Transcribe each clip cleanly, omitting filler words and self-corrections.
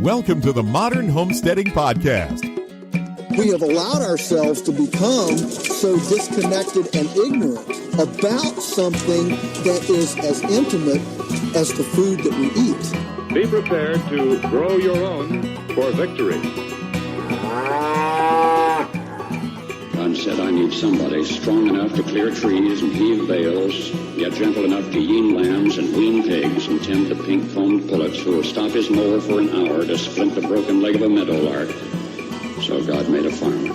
Welcome to the Modern Homesteading Podcast. We have allowed ourselves to become so disconnected and ignorant about something that is as intimate as the food that we eat. Be prepared to grow your own for victory. God said, I need somebody strong enough to clear trees and heave bales, yet gentle enough to yean lambs and wean pigs and tend the pink-foamed pullets who will stop his mower for an hour to splint the broken leg of a meadowlark. So God made a farmer.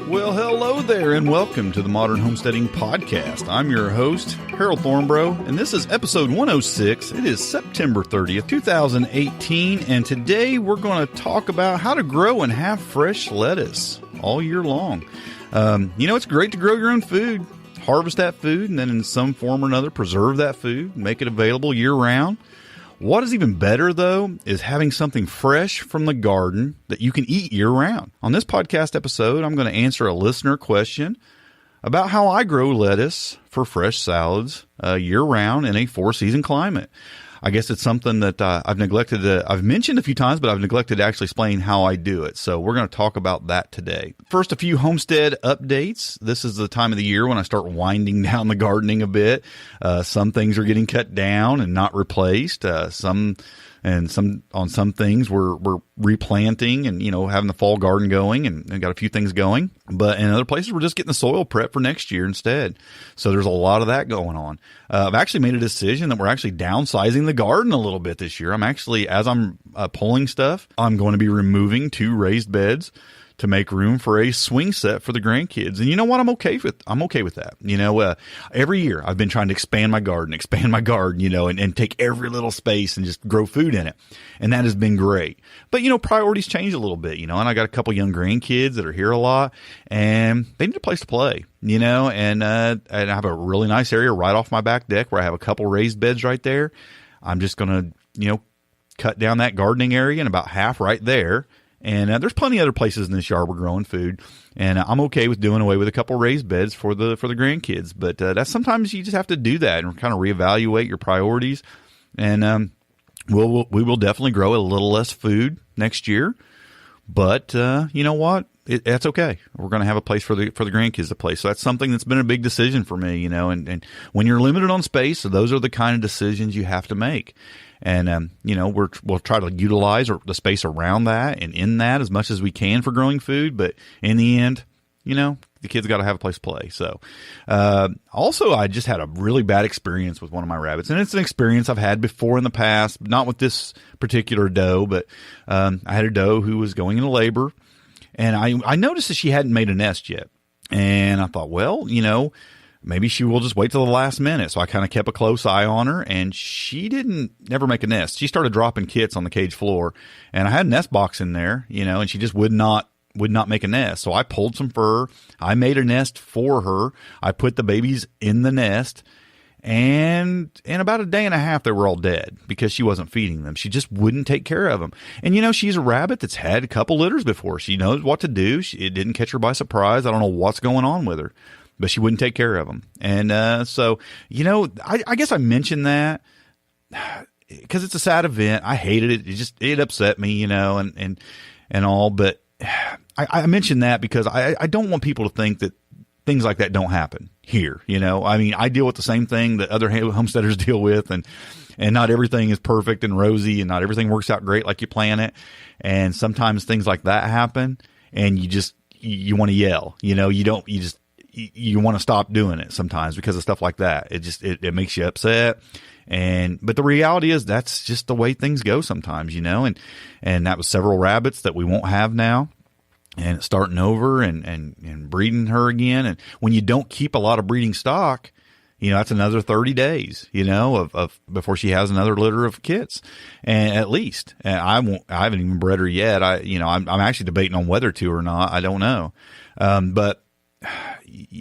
Well, hello there, and welcome to the Modern Homesteading Podcast. I'm your host, Harold Thornbrough, and this is episode 106. It is September 30th, 2018, and today we're going to talk about how to grow and have fresh lettuce all year long. It's great to grow your own food, harvest that food, and then in some form or another preserve that food, make it available year-round. What is even better, though, is having something fresh from the garden that you can eat year-round. On this podcast episode, I'm going to answer a listener question about how I grow lettuce for fresh salads year-round in a four-season climate. I guess it's something that I've neglected to, I've mentioned a few times, but I've neglected to actually explain how I do it. So we're going to talk about that today. First, a few homestead updates. This is the time of the year when I start winding down the gardening a bit. Some things are getting cut down and not replaced. Some things we're replanting and, having the fall garden going and got a few things going. But in other places, we're just getting the soil prep for next year instead. So there's a lot of that going on. I've actually made a decision that we're actually downsizing the garden a little bit this year. I'm actually, as I'm pulling stuff, I'm going to be removing 2 raised beds to make room for a swing set for the grandkids. And you know what? I'm okay with that. Every year I've been trying to expand my garden, and take every little space and just grow food in it. And that has been great. But, priorities change a little bit, and I got a couple young grandkids that are here a lot and they need a place to play, and I have a really nice area right off my back deck where I have a couple raised beds right there. I'm just going to, cut down that gardening area and about half right there. And there's plenty of other places in this yard we're growing food, and I'm okay with doing away with a couple raised beds for the grandkids. But that's sometimes you just have to do that and kind of reevaluate your priorities. And we will definitely grow a little less food next year. But you know what? That's okay. We're going to have a place for the grandkids to play. So that's something that's been a big decision for me. And when you're limited on space, so those are the kind of decisions you have to make. And, we'll try to utilize the space around that and in that as much as we can for growing food. But in the end, the kids got to have a place to play. So, also, I just had a really bad experience with one of my rabbits. And it's an experience I've had before in the past, not with this particular doe, but I had a doe who was going into labor. And I noticed that she hadn't made a nest yet. And I thought, well, maybe she will just wait till the last minute. So I kind of kept a close eye on her, and she didn't never make a nest. She started dropping kits on the cage floor, and I had a nest box in there, and she just would not make a nest. So I pulled some fur. I made a nest for her. I put the babies in the nest, and in about a day and a half, they were all dead because she wasn't feeding them. She just wouldn't take care of them. And, she's a rabbit that's had a couple litters before. She knows what to do. It didn't catch her by surprise. I don't know what's going on with her. But she wouldn't take care of them. And so, I guess I mentioned that because it's a sad event. I hated it. It upset me, and all. But I mentioned that because I don't want people to think that things like that don't happen here. I deal with the same thing that other homesteaders deal with, and not everything is perfect and rosy, and not everything works out great like you plan it. And sometimes things like that happen, and you want to yell. You want to stop doing it sometimes because of stuff like that. It makes you upset. But the reality is that's just the way things go sometimes, and that was several rabbits that we won't have now, and it's starting over and breeding her again. And when you don't keep a lot of breeding stock, that's another 30 days, of before she has another litter of kits, and at least. And I haven't even bred her yet. I'm actually debating on whether to or not. I don't know. But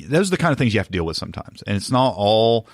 those are the kind of things you have to deal with sometimes. And it's not all,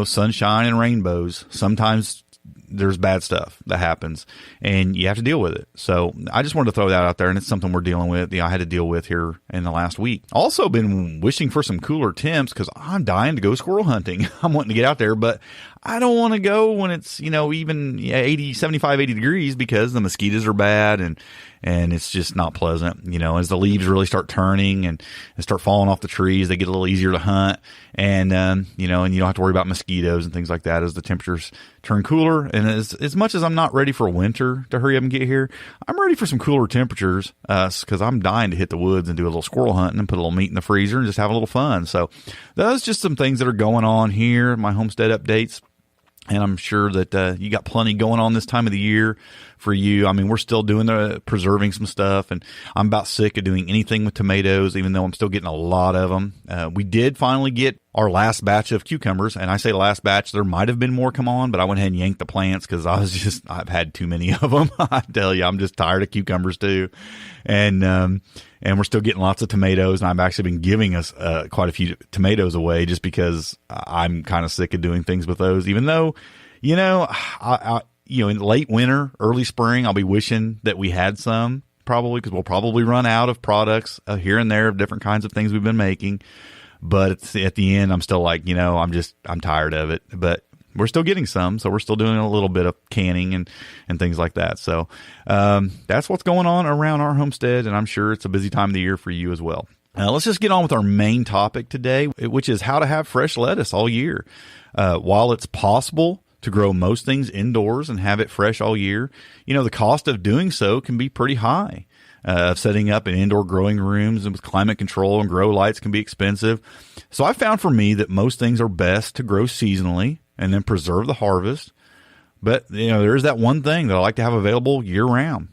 sunshine and rainbows. Sometimes there's bad stuff that happens and you have to deal with it. So I just wanted to throw that out there, and it's something we're dealing with. I had to deal with here in the last week. Also been wishing for some cooler temps because I'm dying to go squirrel hunting. I'm wanting to get out there, but I don't want to go when it's, even 80, 75, 80 degrees because the mosquitoes are bad and it's just not pleasant. As the leaves really start turning and start falling off the trees, they get a little easier to hunt. And, and you don't have to worry about mosquitoes and things like that as the temperatures turn cooler. And as much as I'm not ready for winter to hurry up and get here, I'm ready for some cooler temperatures, cause I'm dying to hit the woods and do a little squirrel hunting and put a little meat in the freezer and just have a little fun. So those just some things that are going on here, my homestead updates. And I'm sure that you got plenty going on this time of the year for you. I mean, we're still doing preserving some stuff, and I'm about sick of doing anything with tomatoes, even though I'm still getting a lot of them. We did finally get our last batch of cucumbers, and I say last batch, there might have been more come on, but I went ahead and yanked the plants because I've had too many of them. I tell you, I'm just tired of cucumbers too. And we're still getting lots of tomatoes, and I've actually been giving us quite a few tomatoes away just because I'm kind of sick of doing things with those. Even though, in late winter, early spring, I'll be wishing that we had some probably because we'll probably run out of products here and there of different kinds of things we've been making. But at the end, I'm still like, I'm tired of it. But we're still getting some, so we're still doing a little bit of canning and things like that. So that's what's going on around our homestead, and I'm sure it's a busy time of the year for you as well. Let's just get on with our main topic today, which is how to have fresh lettuce all year. While it's possible to grow most things indoors and have it fresh all year, the cost of doing so can be pretty high. Setting up in indoor growing rooms and with climate control and grow lights can be expensive. So I found for me that most things are best to grow seasonally and then preserve the harvest. But, there's that one thing that I like to have available year round,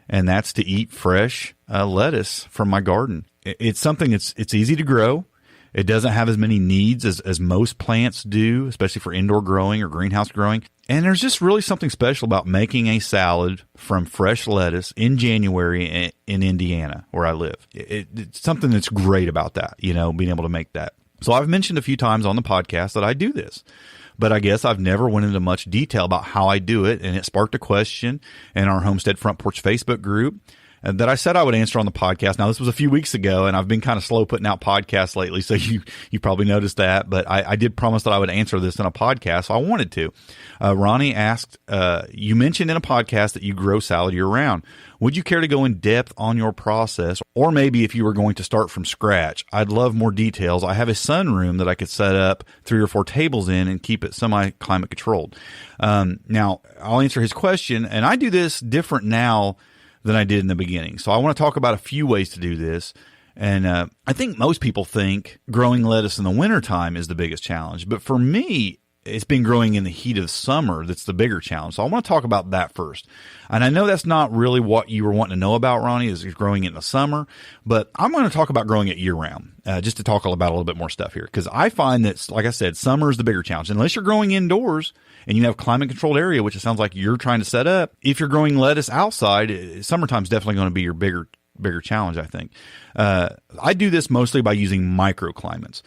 and that's to eat fresh lettuce from my garden. It's something it's easy to grow. It doesn't have as many needs as most plants do, especially for indoor growing or greenhouse growing. And there's just really something special about making a salad from fresh lettuce in January in Indiana, where I live. It's something that's great about that, being able to make that. So I've mentioned a few times on the podcast that I do this, but I guess I've never went into much detail about how I do it. And it sparked a question in our Homestead Front Porch Facebook group that I said I would answer on the podcast. Now, this was a few weeks ago, and I've been kind of slow putting out podcasts lately, so you probably noticed that. But I did promise that I would answer this in a podcast, so I wanted to. Ronnie asked, you mentioned in a podcast that you grow salad year-round. Would you care to go in depth on your process, or maybe if you were going to start from scratch? I'd love more details. I have a sunroom that I could set up 3 or 4 tables in and keep it semi-climate controlled. Now, I'll answer his question, and I do this different now than I did in the beginning. So I want to talk about a few ways to do this. And I think most people think growing lettuce in the wintertime is the biggest challenge. But for me, it's been growing in the heat of summer that's the bigger challenge. So I want to talk about that first. And I know that's not really what you were wanting to know about, Ronnie, is growing it in the summer. But I'm going to talk about growing it year-round, just to talk about a little bit more stuff here. Because I find that, like I said, summer is the bigger challenge. Unless you're growing indoors and you have climate-controlled area, which it sounds like you're trying to set up, if you're growing lettuce outside, summertime is definitely going to be your bigger challenge, I think. I do this mostly by using microclimates.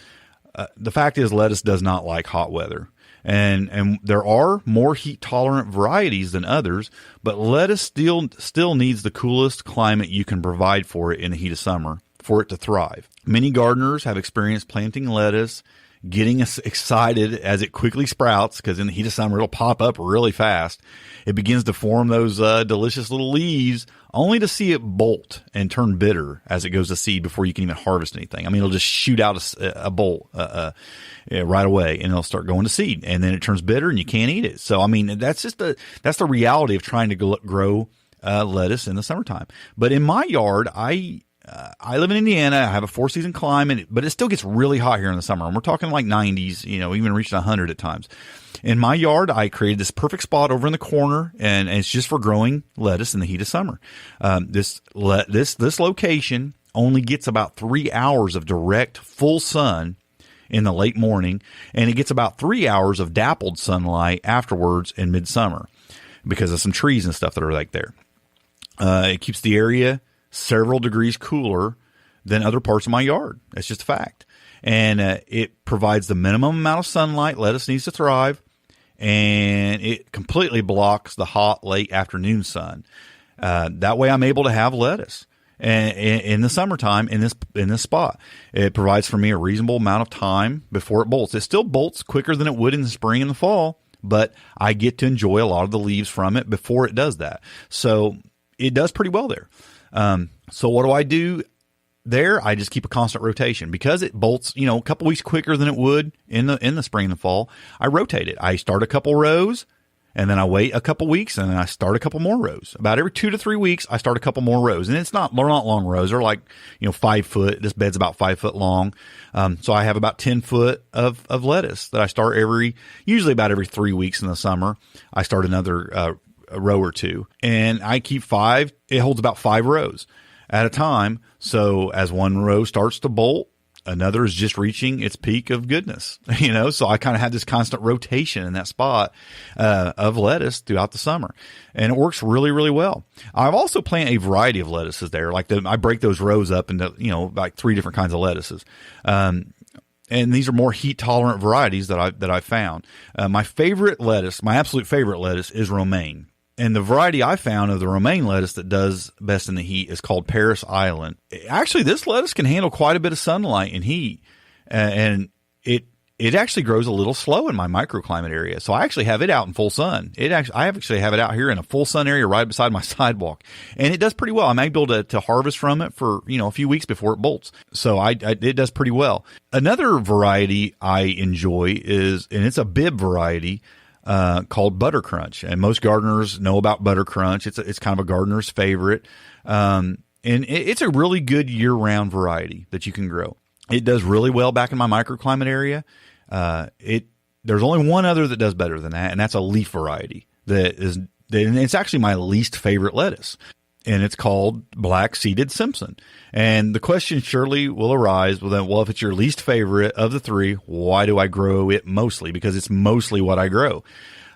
The fact is, lettuce does not like hot weather. And there are more heat tolerant varieties than others, but lettuce still needs the coolest climate you can provide for it in the heat of summer for it to thrive. Many gardeners have experienced planting lettuce, getting us excited as it quickly sprouts, because in the heat of summer it'll pop up really fast. It begins to form those delicious little leaves, only to see it bolt and turn bitter as it goes to seed before you can even harvest anything. I mean, it'll just shoot out a bolt right away, and it'll start going to seed, and then it turns bitter and you can't eat it. So, I mean, that's the reality of trying to grow lettuce in the summertime. But in my yard, I live in Indiana. I have a 4-season climate, but it still gets really hot here in the summer. And we're talking like 90s, even reaching 100 at times. In my yard, I created this perfect spot over in the corner, and it's just for growing lettuce in the heat of summer. This location only gets about 3 hours of direct full sun in the late morning, and it gets about 3 hours of dappled sunlight afterwards in midsummer because of some trees and stuff that are like there. It keeps the area several degrees cooler than other parts of my yard. That's just a fact. And it provides the minimum amount of sunlight lettuce needs to thrive, and it completely blocks the hot late afternoon sun. That way I'm able to have lettuce in the summertime in this spot. It provides for me a reasonable amount of time before it bolts. It still bolts quicker than it would in the spring and the fall, but I get to enjoy a lot of the leaves from it before it does that. So it does pretty well there. So what do I do there? I just keep a constant rotation because it bolts, a couple weeks quicker than it would in the spring and the fall. I rotate it. I start a couple rows, and then I wait a couple weeks, and then I start a couple more rows. About every 2 to 3 weeks, I start a couple more rows. And they're not long rows. They're like, 5 foot. This bed's about 5 foot long. So I have about 10 foot of lettuce that I start usually about every 3 weeks in the summer. I start another a row or two. And I keep 5. It holds about 5 rows at a time. So as one row starts to bolt, another is just reaching its peak of goodness, so I kind of have this constant rotation in that spot, of lettuce throughout the summer, and it works really, really well. I've also planted a variety of lettuces there. I break those rows up into, like 3 different kinds of lettuces. And these are more heat tolerant varieties that I've found. My absolute favorite lettuce is romaine. And the variety I found of the romaine lettuce that does best in the heat is called Paris Island. Actually, this lettuce can handle quite a bit of sunlight and heat, and it actually grows a little slow in my microclimate area. So I actually have it out in full sun. I actually have it out here in a full sun area right beside my sidewalk, and it does pretty well. I'm able to harvest from it for a few weeks before it bolts. So it does pretty well. Another variety I enjoy and it's a Bib variety, called Butter Crunch, and most gardeners know about Butter Crunch. It's kind of a gardener's favorite, and it's a really good year-round variety that you can grow. It does really well back in my microclimate area. There's only one other that does better than that, and that's a leaf variety and it's actually my least favorite lettuce. And it's called Black Seeded Simpson. And the question surely will arise, well, if it's your least favorite of the 3, why do I grow it mostly? Because it's mostly what I grow.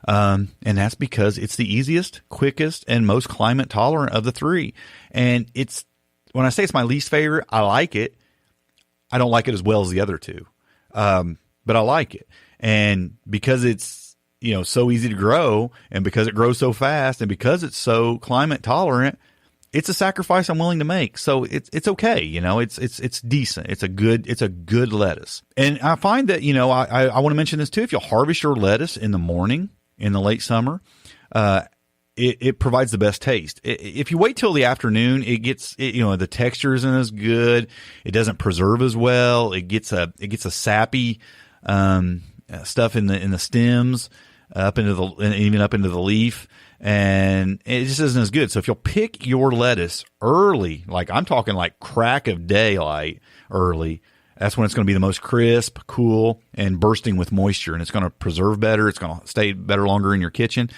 And that's because it's the easiest, quickest, and most climate tolerant of the 3. And when I say it's my least favorite, I like it. I don't like it as well as the other 2. But I like it. And because it's, so easy to grow, and because it grows so fast, and because it's so climate tolerant, it's a sacrifice I'm willing to make. So it's okay. It's decent. It's a good lettuce. And I find that, I want to mention this too. If you harvest your lettuce in the morning in the late summer, it provides the best taste. If you wait till the afternoon, the texture isn't as good. It doesn't preserve as well. It gets a sappy, stuff in the stems, even up into the leaf. And it just isn't as good. So if you'll pick your lettuce early, like I'm talking like crack of daylight early, that's when it's going to be the most crisp, cool, and bursting with moisture. And it's going to preserve better. It's going to stay better longer in your kitchen.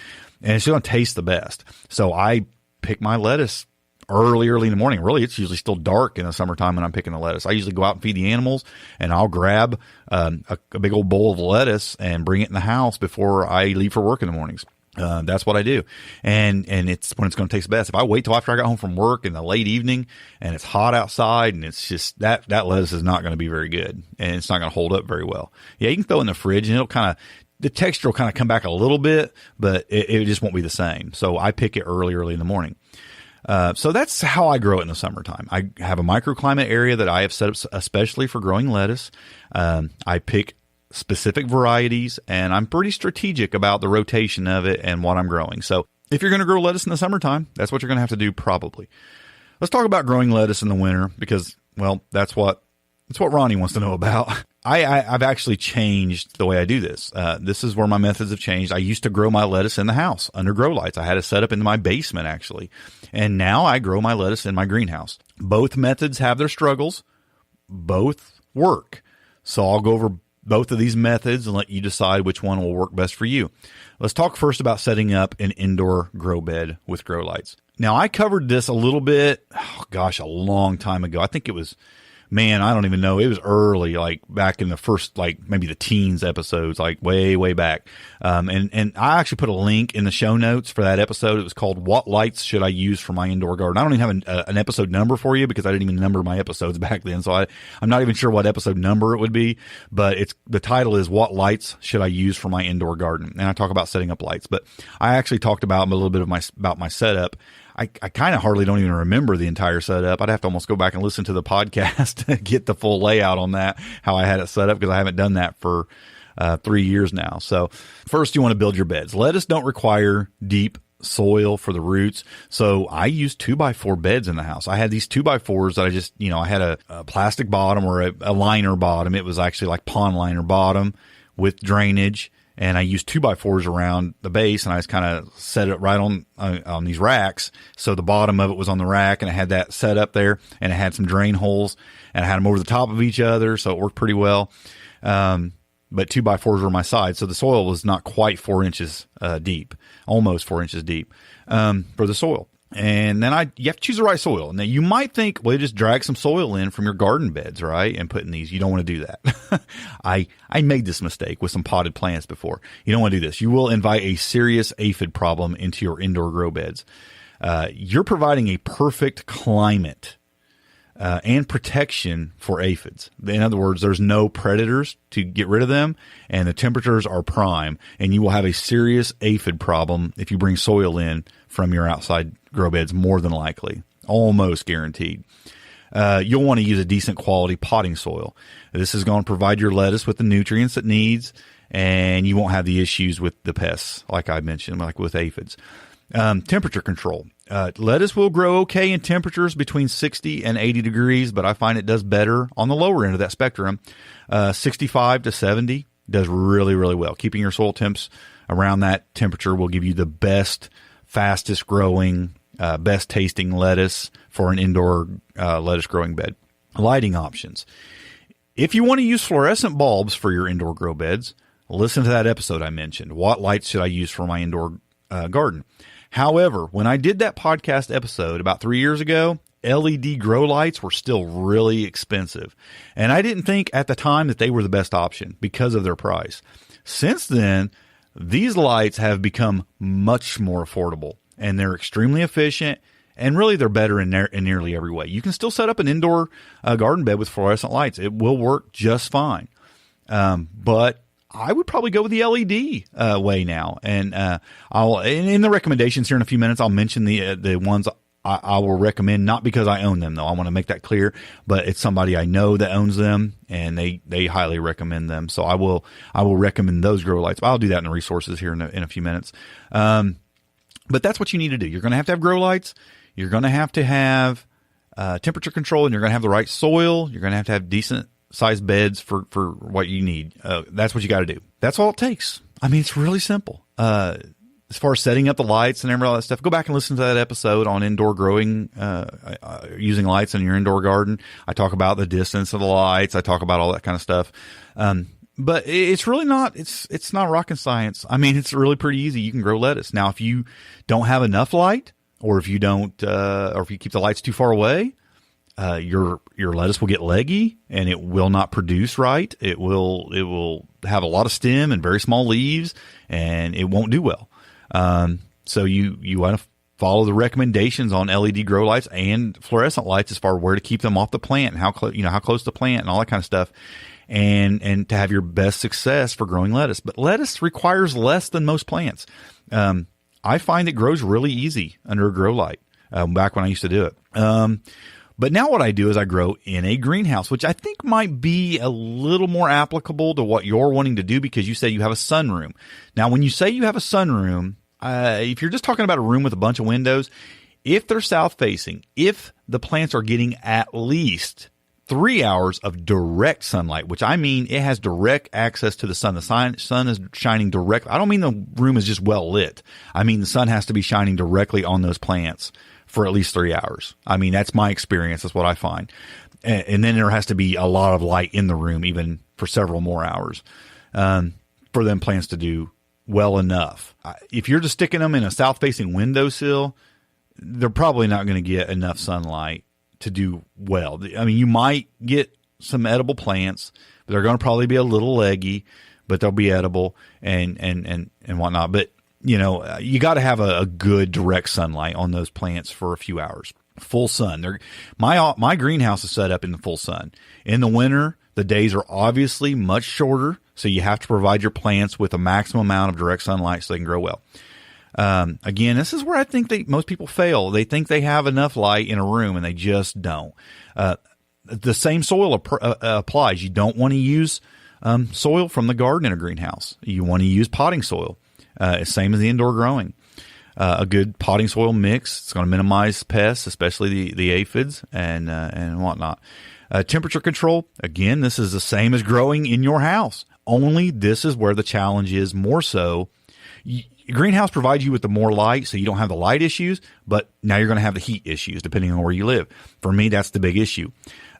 And it's going to taste the best. So I pick my lettuce early in the morning. Really, it's usually still dark in the summertime when I'm picking the lettuce. I usually go out and feed the animals, and I'll grab a big old bowl of lettuce and bring it in the house before I leave for work in the mornings. That's what I do. And it's when it's going to taste best. If I wait till after I got home from work in the late evening and it's hot outside and it's just that lettuce is not going to be very good, and it's not going to hold up very well. Yeah, you can throw it in the fridge and the texture will kind of come back a little bit, but it just won't be the same. So I pick it early in the morning. So that's how I grow it in the summertime. I have a microclimate area that I have set up especially for growing lettuce. I pick specific varieties, and I'm pretty strategic about the rotation of it and what I'm growing. So if you're going to grow lettuce in the summertime, that's what you're going to have to do probably. Let's talk about growing lettuce in the winter because, well, that's what Ronnie wants to know about. I've actually changed the way I do this. This is where my methods have changed. I used to grow my lettuce in the house under grow lights. I had it set up into my basement actually. And now I grow my lettuce in my greenhouse. Both methods have their struggles. Both work. So I'll go over both of these methods and let you decide which one will work best for you. Let's talk first about setting up an indoor grow bed with grow lights. Now, I covered this a little bit, a long time ago. I think it was man, I don't even know. It was early, like back in the first, like maybe the teens episodes, like way back. And I actually put a link in the show notes for that episode. It was called "What Lights Should I Use for My Indoor Garden?" I don't even have an episode number for you because I didn't even number my episodes back then. So I'm not even sure what episode number it would be, but the title is "What Lights Should I Use for My Indoor Garden?" And I talk about setting up lights, but I actually talked about a little bit of about my setup. I kind of hardly don't even remember the entire setup. I'd have to almost go back and listen to the podcast to get the full layout on that, how I had it set up, because I haven't done that for 3 years now. So first you want to build your beds. Lettuce don't require deep soil for the roots. So I use 2x4 beds in the house. I had these 2x4s that I just, I had a plastic bottom or a liner bottom. It was actually like pond liner bottom with drainage. And I used 2x4s around the base, and I just kind of set it right on these racks. So the bottom of it was on the rack, and I had that set up there, and it had some drain holes, and I had them over the top of each other, so it worked pretty well. But 2x4s were my sides, so the soil was not quite 4 inches deep, almost 4 inches deep for the soil. And then you have to choose the right soil. Now you might think, well, you just drag some soil in from your garden beds, right? And put in these. You don't want to do that. I made this mistake with some potted plants before. You don't want to do this. You will invite a serious aphid problem into your indoor grow beds. You're providing a perfect climate and protection for aphids. In other words, there's no predators to get rid of them, and the temperatures are prime, and you will have a serious aphid problem if you bring soil in from your outside grow beds, more than likely, almost guaranteed. You'll want to use a decent quality potting soil. This is going to provide your lettuce with the nutrients it needs, and you won't have the issues with the pests, like I mentioned, like with aphids. Temperature control. Lettuce will grow okay in temperatures between 60 and 80 degrees, but I find it does better on the lower end of that spectrum. 65 to 70 does really, really well. Keeping your soil temps around that temperature will give you the best, fastest growing, best tasting lettuce for an indoor lettuce growing bed. Lighting options. If you want to use fluorescent bulbs for your indoor grow beds, listen to that episode I mentioned. What lights should I use for my indoor garden? However, when I did that podcast episode about 3 years ago, LED grow lights were still really expensive. And I didn't think at the time that they were the best option because of their price. Since then, these lights have become much more affordable, and they're extremely efficient, and really they're better in nearly every way. You can still set up an indoor garden bed with fluorescent lights. It will work just fine. But I would probably go with the LED way now. And I'll in the recommendations here in a few minutes, I'll mention the ones I will recommend, not because I own them, though. I want to make that clear, but it's somebody I know that owns them, and they highly recommend them. So I will recommend those grow lights. I'll do that in the resources here in a few minutes. But that's what you need to do. You're going to have grow lights. You're going to have temperature control, and you're going to have the right soil. You're going to have decent sized beds for what you need. That's what you got to do. That's all it takes. I mean, it's really simple. As far as setting up the lights and all that stuff, go back and listen to that episode on indoor growing, using lights in your indoor garden. I talk about the distance of the lights. I talk about all that kind of stuff. But it's really not, it's not rocket science. I mean, it's really pretty easy. You can grow lettuce. Now, if you don't have enough light, or if you don't, or if you keep the lights too far away, your lettuce will get leggy and it will not produce right. It will have a lot of stem and very small leaves, and it won't do well. So you want to follow the recommendations on LED grow lights and fluorescent lights as far as where to keep them off the plant and how close to the plant and all that kind of stuff. And to have your best success for growing lettuce. But lettuce requires less than most plants. I find it grows really easy under a grow light, back when I used to do it. But now what I do is I grow in a greenhouse, which I think might be a little more applicable to what you're wanting to do, because you say you have a sunroom. Now, when you say you have a sunroom, if you're just talking about a room with a bunch of windows, if they're south facing, if the plants are getting at least 3 hours of direct sunlight, which I mean it has direct access to the sun. The sun is shining directly. I don't mean the room is just well lit. I mean the sun has to be shining directly on those plants for at least 3 hours. I mean, that's my experience. That's what I find. And then there has to be a lot of light in the room, even for several more hours, for them plants to do well enough. If you're just sticking them in a south-facing windowsill, they're probably not going to get enough sunlight to do well. I mean, you might get some edible plants, but they're going to probably be a little leggy, but they'll be edible and whatnot. But you got to have a good direct sunlight on those plants for a few hours. Full sun. My greenhouse is set up in the full sun. In the winter, the days are obviously much shorter, so you have to provide your plants with a maximum amount of direct sunlight so they can grow well. Again, this is where I think most people fail. They think they have enough light in a room, and they just don't. The same soil applies. You don't want to use soil from the garden in a greenhouse. You want to use potting soil, same as the indoor growing. A good potting soil mix. It's going to minimize pests, especially the aphids and whatnot. Temperature control. Again, this is the same as growing in your house. Only this is where the challenge is more so. Greenhouse provides you with the more light, so you don't have the light issues, but now you're going to have the heat issues depending on where you live. For me, that's the big issue.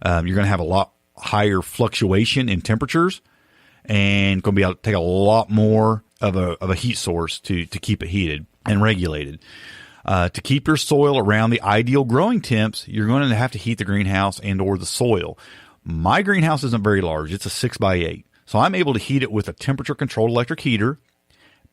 You're going to have a lot higher fluctuation in temperatures and going to be able to take a lot more of a heat source to keep it heated and regulated. To keep your soil around the ideal growing temps, you're going to have to heat the greenhouse and or the soil. My greenhouse isn't very large. It's a 6x8. So I'm able to heat it with a temperature controlled electric heater.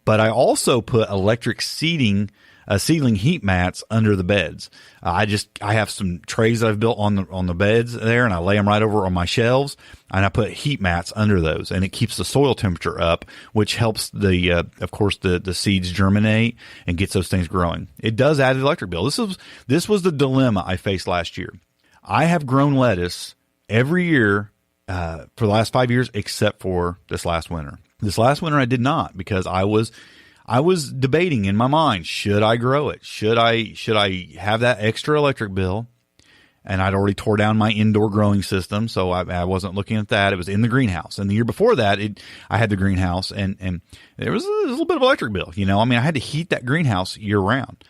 But I also put electric seedling heat mats under the beds. I have some trays that I've built on the beds there, and I lay them right over on my shelves, and I put heat mats under those, and it keeps the soil temperature up, which helps of course the seeds germinate and gets those things growing. It does add an electric bill. This was the dilemma I faced last year. I have grown lettuce every year for the last 5 years, except for this last winter. This last winter I did not, because I was debating in my mind, should I grow it? Should I have that extra electric bill? And I'd already tore down my indoor growing system, so I wasn't looking at that. It was in the greenhouse. And the year before that, I had the greenhouse, and there was a little bit of electric bill. I had to heat that greenhouse year round.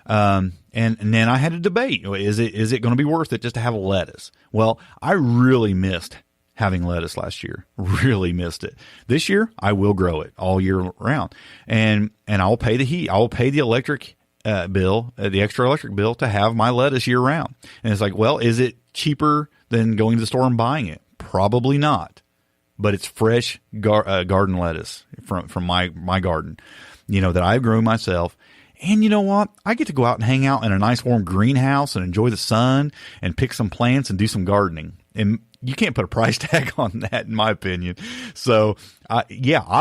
And then I had to debate, is it going to be worth it just to have a lettuce? Well, I really missed having lettuce last year. Really missed it. This year, I will grow it all year round. And I'll pay the heat. I'll pay the electric bill, the extra electric bill, to have my lettuce year round. And it's like, well, is it cheaper than going to the store and buying it? Probably not. But it's fresh garden lettuce from my garden, that I've grown myself. And you know what? I get to go out and hang out in a nice warm greenhouse and enjoy the sun and pick some plants and do some gardening. And you can't put a price tag on that, in my opinion. So, I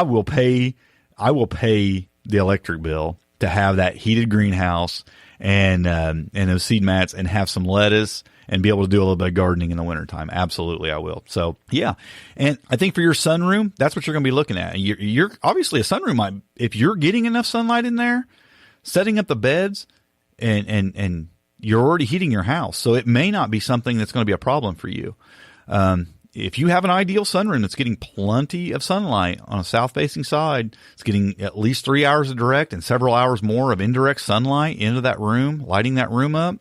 will pay the electric bill to have that heated greenhouse and those seed mats and have some lettuce and be able to do a little bit of gardening in the wintertime. Absolutely, I will. So, yeah. And I think for your sunroom, that's what you're going to be looking at. You're obviously a sunroom, if you're getting enough sunlight in there, setting up the beds and you're already heating your house. So it may not be something that's going to be a problem for you. If you have an ideal sunroom that's getting plenty of sunlight on a south-facing side, it's getting at least 3 hours of direct and several hours more of indirect sunlight into that room, lighting that room up,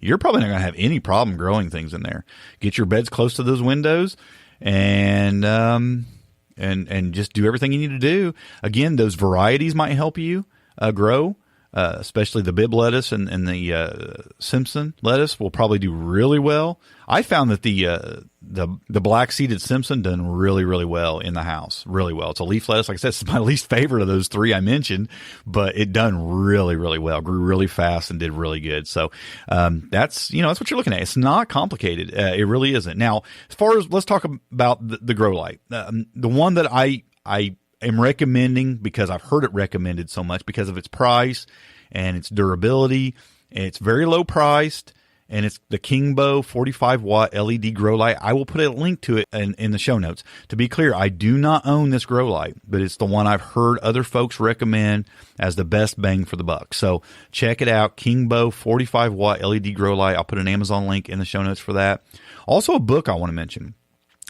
you're probably not going to have any problem growing things in there. Get your beds close to those windows and just do everything you need to do. Again, those varieties might help you grow. Especially the Bibb lettuce and the Simpson lettuce will probably do really well. I found that the black seeded Simpson done really, really well in the house. Really well. It's a leaf lettuce. Like I said, it's my least favorite of those three I mentioned, but it done really, really well. Grew really fast and did really good. So that's what you're looking at. It's not complicated. It really isn't. Now, as far as let's talk about the grow light. The one that I am recommending, because I've heard it recommended so much because of its price and its durability, and it's very low priced, and it's the Kingbo 45-watt LED grow light. I will put a link to it in the show notes. To be clear, I do not own this grow light, but it's the one I've heard other folks recommend as the best bang for the buck. So check it out, Kingbo 45-watt LED grow light. I'll put an Amazon link in the show notes for that. Also, a book I want to mention.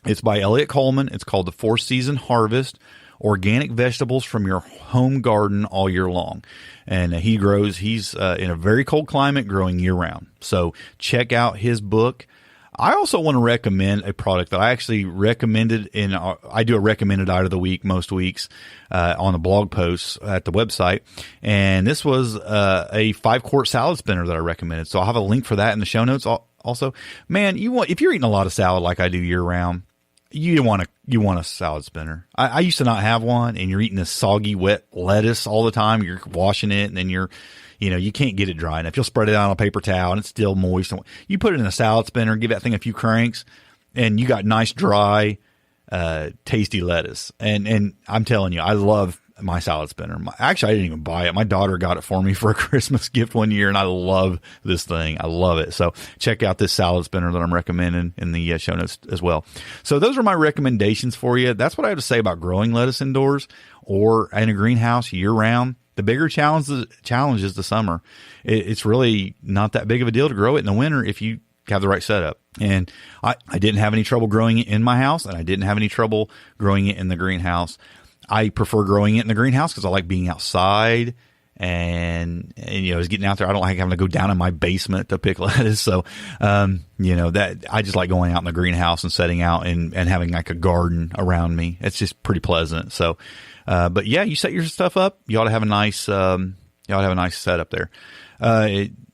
It's by Elliot Coleman. It's called The 4-Season Harvest: Organic Vegetables from Your Home Garden All Year Long. And he's in a very cold climate, growing year round. So check out his book. I also want to recommend a product that I actually recommended I do a recommended item of the week most weeks on the blog posts at the website. And this was a 5-quart salad spinner that I recommended. So I'll have a link for that in the show notes also. Man, if you're eating a lot of salad like I do year round, you want a salad spinner. I used to not have one, and you're eating this soggy, wet lettuce all the time. You're washing it, and then you can't get it dry enough. You'll spread it out on a paper towel, and it's still moist. You put it in a salad spinner, give that thing a few cranks, and you got nice, dry, tasty lettuce. And I'm telling you, I love my salad spinner. Actually, I didn't even buy it. My daughter got it for me for a Christmas gift one year, and I love this thing. I love it. So check out this salad spinner that I'm recommending in the show notes as well. So those are my recommendations for you. That's what I have to say about growing lettuce indoors or in a greenhouse year round. The bigger challenge is the summer. It's really not that big of a deal to grow it in the winter if you have the right setup. And I didn't have any trouble growing it in my house, and I didn't have any trouble growing it in the greenhouse. I prefer growing it in the greenhouse because I like being outside and getting out there. I don't like having to go down in my basement to pick lettuce. So, that I just like going out in the greenhouse and setting out and having like a garden around me. It's just pretty pleasant. So, but yeah, you set your stuff up. You ought to have a nice setup there.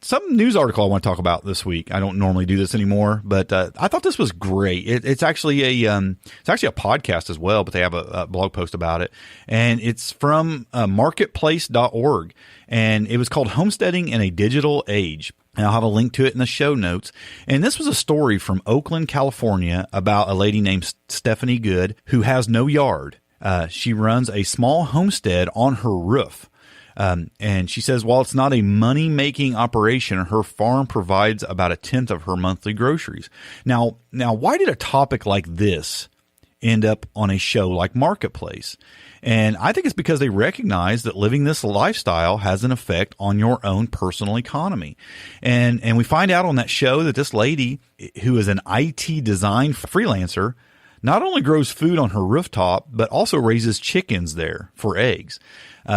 Some news article I want to talk about this week. I don't normally do this anymore, but I thought this was great. It's actually a podcast as well, but they have a blog post about it, and it's from marketplace.org, and it was called Homesteading in a Digital Age. And I'll have a link to it in the show notes. And this was a story from Oakland, California, about a lady named Stephanie Good who has no yard. She runs a small homestead on her roof. And she says, while it's not a money-making operation, her farm provides about 1/10 of her monthly groceries. Now, why did a topic like this end up on a show like Marketplace? And I think it's because they recognize that living this lifestyle has an effect on your own personal economy. And we find out on that show that this lady, who is an IT design freelancer, not only grows food on her rooftop, but also raises chickens there for eggs.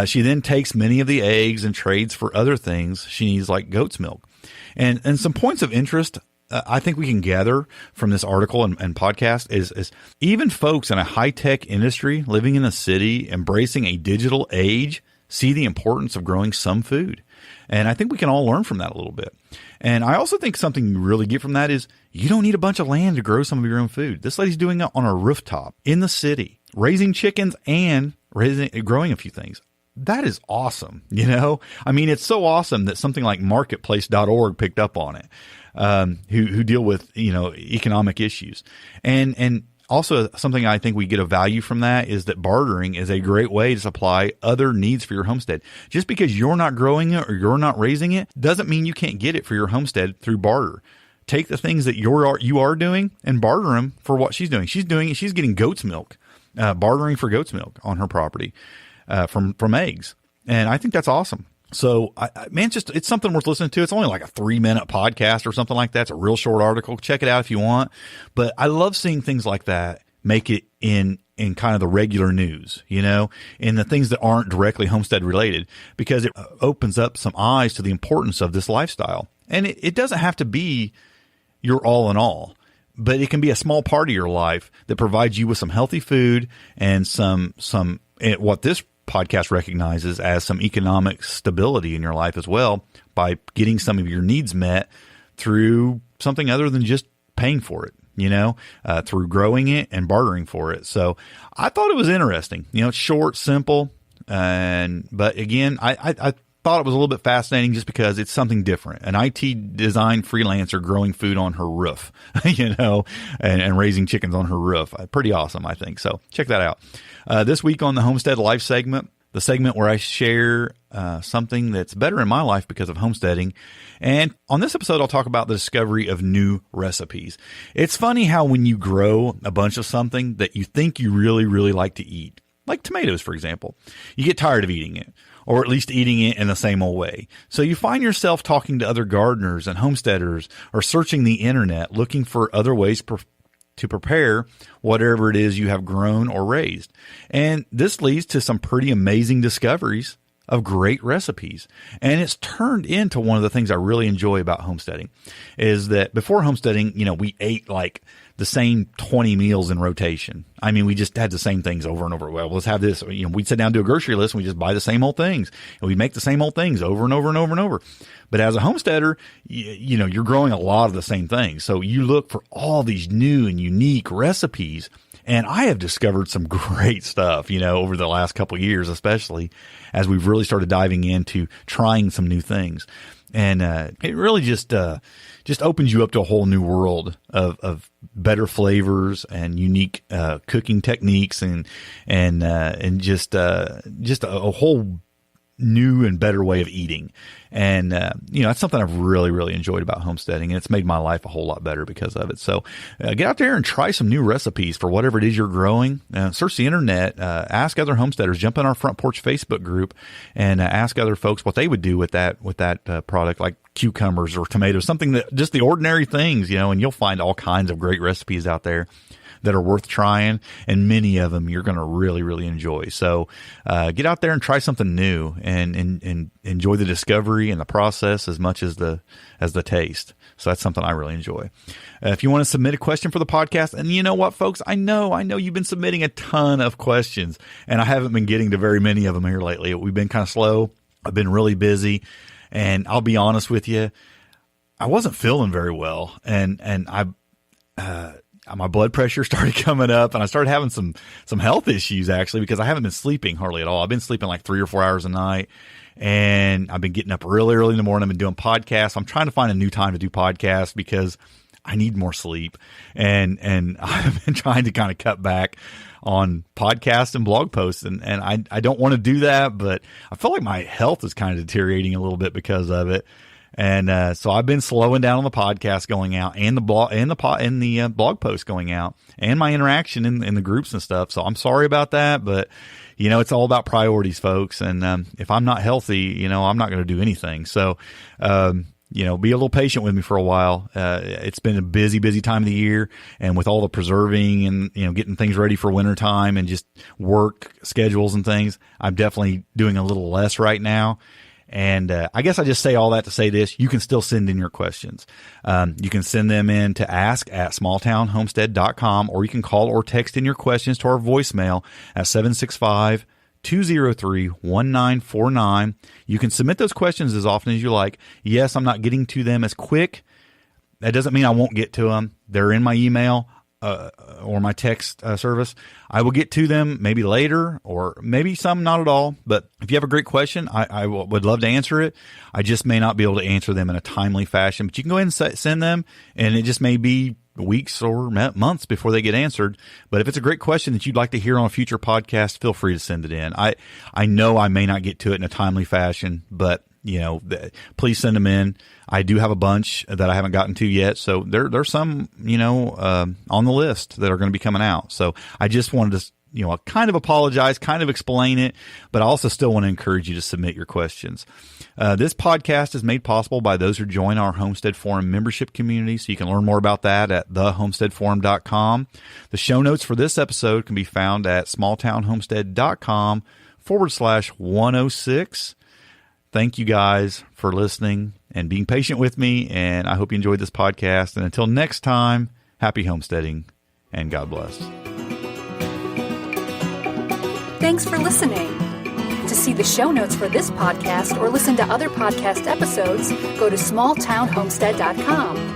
She then takes many of the eggs and trades for other things she needs, like goat's milk. And some points of interest I think we can gather from this article and podcast is even folks in a high-tech industry living in a city, embracing a digital age, see the importance of growing some food. And I think we can all learn from that a little bit. And I also think something you really get from that is you don't need a bunch of land to grow some of your own food. This lady's doing it on a rooftop in the city, raising chickens and growing a few things. That is awesome. I mean, it's so awesome that something like marketplace.org picked up on it, who deal with, economic issues. And also something I think we get a value from that is that bartering is a great way to supply other needs for your homestead. Just because you're not growing it or you're not raising it doesn't mean you can't get it for your homestead through barter. Take the things that you are doing and barter them for what she's doing. She's getting goat's milk, bartering for goat's milk on her property. From eggs. And I think that's awesome. So it's something worth listening to. It's only like a 3-minute podcast or something like that. It's a real short article. Check it out if you want. But I love seeing things like that make it in kind of the regular news, in the things that aren't directly homestead related, because it opens up some eyes to the importance of this lifestyle. And it doesn't have to be your all in all, but it can be a small part of your life that provides you with some healthy food and some what this podcast recognizes as some economic stability in your life as well, by getting some of your needs met through something other than just paying for it, through growing it and bartering for it. So I thought it was interesting. It's short, simple, but again, I thought it was a little bit fascinating just because it's something different. An IT design freelancer growing food on her roof, and raising chickens on her roof. Pretty awesome, I think. So check that out. This week on the Homestead Life segment, the segment where I share something that's better in my life because of homesteading. And on this episode, I'll talk about the discovery of new recipes. It's funny how when you grow a bunch of something that you think you really, really like to eat, like tomatoes, for example, you get tired of eating it, or at least eating it in the same old way. So you find yourself talking to other gardeners and homesteaders, or searching the internet looking for other ways to prepare whatever it is you have grown or raised. And this leads to some pretty amazing discoveries of great recipes. And it's turned into one of the things I really enjoy about homesteading, is that before homesteading, we ate like the same 20 meals in rotation. I mean, we just had the same things over and over. Well, let's have this. We'd sit down and do a grocery list and we just buy the same old things, and we make the same old things over and over and over and over. But as a homesteader, you're growing a lot of the same things. So you look for all these new and unique recipes. And I have discovered some great stuff, over the last couple of years, especially as we've really started diving into trying some new things. And it really just opens you up to a whole new world of better flavors and unique cooking techniques and just a whole new and better way of eating. And, that's something I've really, really enjoyed about homesteading, and it's made my life a whole lot better because of it. So get out there and try some new recipes for whatever it is you're growing. Search the internet, ask other homesteaders, jump in our Front Porch Facebook group and ask other folks what they would do with that product, like cucumbers or tomatoes, something that just the ordinary things, and you'll find all kinds of great recipes out there that are worth trying, and many of them you're going to really, really enjoy. So get out there and try something new and enjoy the discovery and the process as much as the taste. So that's something I really enjoy. If you want to submit a question for the podcast, and you know what, folks, I know you've been submitting a ton of questions, and I haven't been getting to very many of them here lately. We've been kind of slow. I've been really busy, and I'll be honest with you, I wasn't feeling very well, and my blood pressure started coming up, and I started having some health issues actually, because I haven't been sleeping hardly at all. I've been sleeping like 3 or 4 hours a night, and I've been getting up really early in the morning. I've been doing podcasts. I'm trying to find a new time to do podcasts because I need more sleep, and I've been trying to kind of cut back on podcasts and blog posts, and I don't want to do that, but I feel like my health is kind of deteriorating a little bit because of it. And so I've been slowing down on the podcast going out, and the blog post going out, and my interaction in the groups and stuff. So I'm sorry about that, but it's all about priorities, folks. And if I'm not healthy, I'm not going to do anything. So be a little patient with me for a while. It's been a busy time of the year, and with all the preserving and getting things ready for wintertime and just work schedules and things, I'm definitely doing a little less right now. And I guess I just say all that to say this: you can still send in your questions. You can send them in to ask@smalltownhomestead.com, or you can call or text in your questions to our voicemail at 765-203-1949. You can submit those questions as often as you like. Yes, I'm not getting to them as quick. That doesn't mean I won't get to them. They're in my email or my text service. I will get to them maybe later, or maybe some not at all. But if you have a great question, I would love to answer it. I just may not be able to answer them in a timely fashion. But you can go ahead and send them, and it just may be weeks or months before they get answered. But if it's a great question that you'd like to hear on a future podcast, feel free to send it in. I know I may not get to it in a timely fashion, but please send them in. I do have a bunch that I haven't gotten to yet. So there's some, on the list that are going to be coming out. So I just wanted to, kind of apologize, kind of explain it, but I also still want to encourage you to submit your questions. This podcast is made possible by those who join our Homestead Forum membership community. So you can learn more about that at thehomesteadforum.com. The show notes for this episode can be found at smalltownhomestead.com/106. Thank you guys for listening and being patient with me, and I hope you enjoyed this podcast. And until next time, happy homesteading, and God bless. Thanks for listening. To see the show notes for this podcast or listen to other podcast episodes, go to smalltownhomestead.com.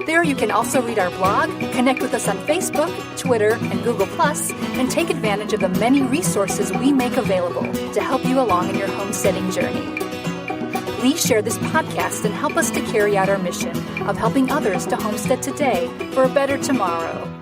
There you can also read our blog, connect with us on Facebook, Twitter, and Google+, and take advantage of the many resources we make available to help you along in your homesteading journey. Please share this podcast and help us to carry out our mission of helping others to homestead today for a better tomorrow.